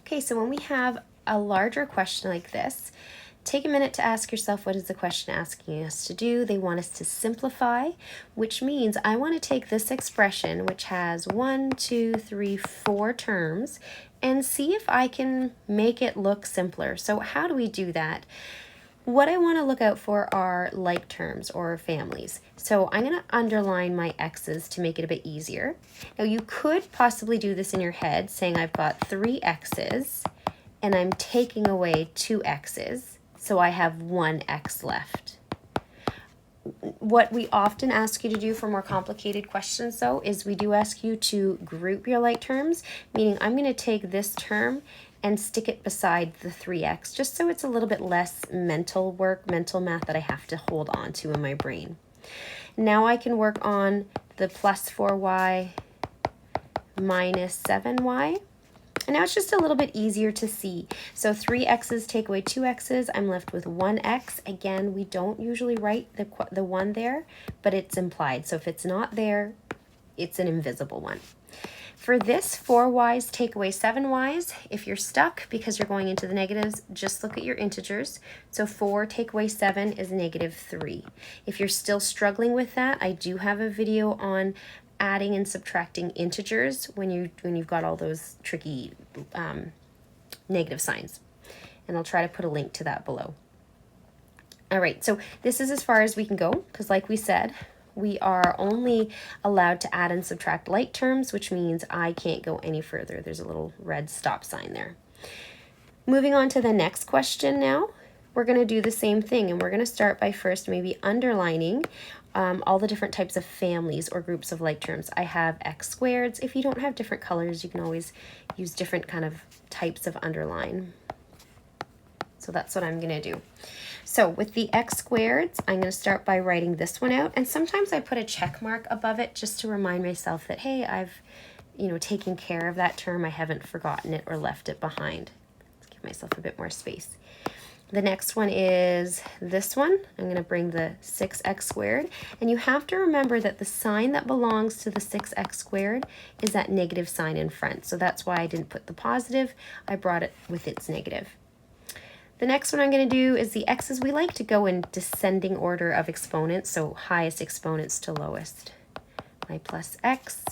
Okay, so when we have a larger question like this, take a minute to ask yourself, what is the question asking us to do? They want us to simplify, which means I want to take this expression, which has 1, 2, 3, 4 terms, and see if I can make it look simpler. So how do we do that? What I want to look out for are like terms or families. So I'm going to underline my x's to make it a bit easier. Now you could possibly do this in your head, saying I've got 3 x's and I'm taking away 2 x's, so I have 1 x left. What we often ask you to do for more complicated questions, though, is we do ask you to group your like terms, meaning I'm going to take this term and stick it beside the 3x, just so it's a little bit less mental work, mental math that I have to hold on to in my brain. Now I can work on the plus 4y minus 7y. And now it's just a little bit easier to see. So 3 x's take away 2 x's. I'm left with 1 x. Again, we don't usually write the 1 there, but it's implied. So if it's not there, it's an invisible one. For this, 4 y's take away 7 y's. If you're stuck because you're going into the negatives, just look at your integers. So 4 take away 7 is negative 3. If you're still struggling with that, I do have a video on adding and subtracting integers when you've got all those tricky negative signs, and I'll try to put a link to that below. All right, so this is as far as we can go, because like we said, we are only allowed to add and subtract like terms, which means I can't go any further. There's a little red stop sign there. Moving on to the next question now, we're going to do the same thing, and we're going to start by first maybe underlining all the different types of families or groups of like terms. I have x squareds. If you don't have different colors, you can always use different kind of types of underline. So that's what I'm going to do. So with the x squareds, I'm going to start by writing this one out, and sometimes I put a check mark above it just to remind myself that, hey, I've taken care of that term. I haven't forgotten it or left it behind. Let's give myself a bit more space. The next one is this one. I'm going to bring the 6x squared. And you have to remember that the sign that belongs to the 6x squared is that negative sign in front. So that's why I didn't put the positive. I brought it with its negative. The next one I'm going to do is the x's. We like to go in descending order of exponents, so highest exponents to lowest. My plus x,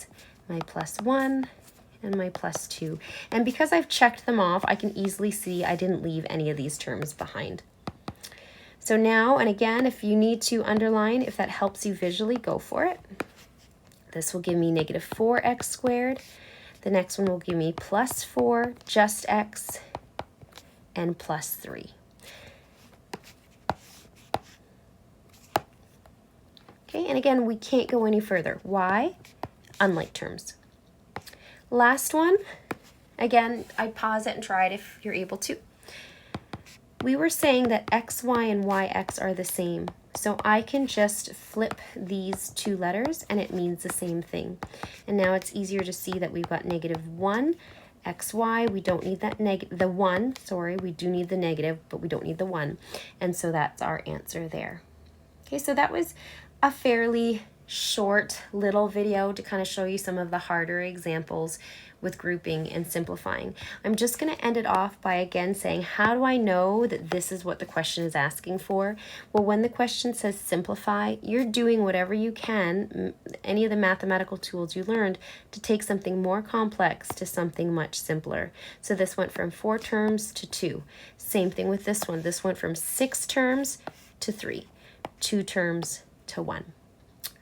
my plus 1, and my plus 2. And because I've checked them off, I can easily see I didn't leave any of these terms behind. So now, and again, if you need to underline, if that helps you visually, go for it. This will give me negative 4x squared. The next one will give me plus 4, just x, and plus 3. Okay, and again, we can't go any further. Why? Unlike terms. Last one, again, I pause it and try it if you're able to. We were saying that xy and yx are the same, so I can just flip these 2 letters and it means the same thing. And now it's easier to see that we've got negative 1, xy, we don't need that the 1, sorry, we do need the negative, but we don't need the 1. And so that's our answer there. Okay, so that was a fairly short little video to kind of show you some of the harder examples with grouping and simplifying. I'm just going to end it off by again saying, how do I know that this is what the question is asking for? Well, when the question says simplify, you're doing whatever you can, any of the mathematical tools you learned, to take something more complex to something much simpler. So this went from 4 terms to 2. Same thing with this one. This went from 6 terms to 3, 2 terms to 1.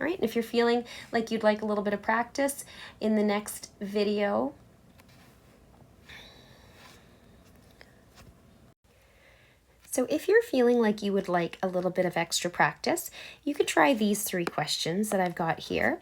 All right, and if you're feeling like you'd like a little bit of practice in the next video, so if you're feeling like you would like a little bit of extra practice, you could try these 3 questions that I've got here.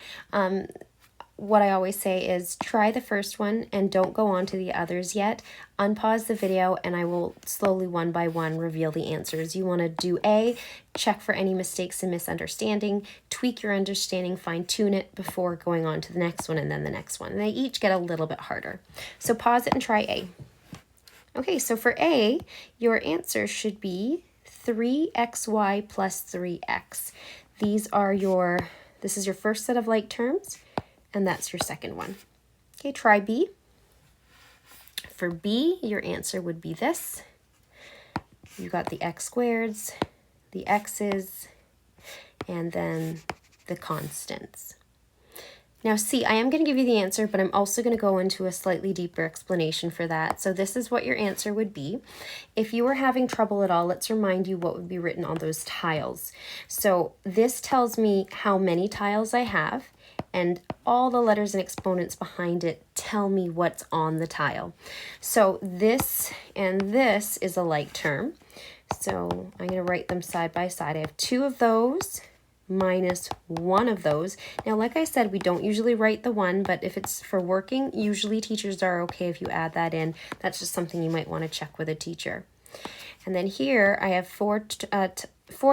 What I always say is try the first one and don't go on to the others yet. Unpause the video and I will slowly one by one reveal the answers. You want to do A, check for any mistakes and misunderstanding, tweak your understanding, fine tune it before going on to the next one and then the next one. And they each get a little bit harder. So pause it and try A. Okay, so for A, your answer should be 3xy plus 3x. This is your first set of like terms, and that's your second one. Okay, try B. for b, your answer would be this. You got the x squareds, the x's, and then the constants. Now C, I am going to give you the answer, but I'm also going to go into a slightly deeper explanation for that. So this is what your answer would be. If you were having trouble at all, let's remind you what would be written on those tiles. So this tells me how many tiles I have, and all the letters and exponents behind it tell me what's on the tile. So this and this is a like term. So I'm going to write them side by side. I have 2 of those minus 1 of those. Now, like I said, we don't usually write the 1, but if it's for working, usually teachers are okay if you add that in. That's just something you might want to check with a teacher. And then here I have 4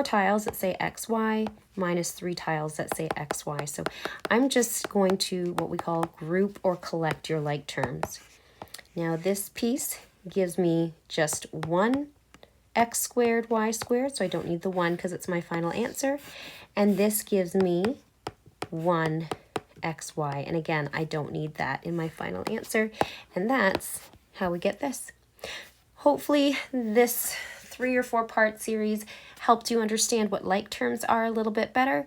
tiles that say XY minus 3 tiles that say XY. So I'm just going to what we call group or collect your like terms. Now this piece gives me just 1 x squared y squared, so I don't need the 1 because it's my final answer. And this gives me 1 xy, and again, I don't need that in my final answer. And that's how we get this. Hopefully this 3 or 4 part series helped you understand what like terms are a little bit better.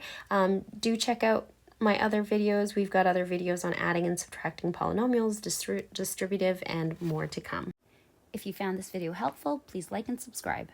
Do check out my other videos. We've got other videos on adding and subtracting polynomials, distributive, and more to come. If you found this video helpful, please like and subscribe.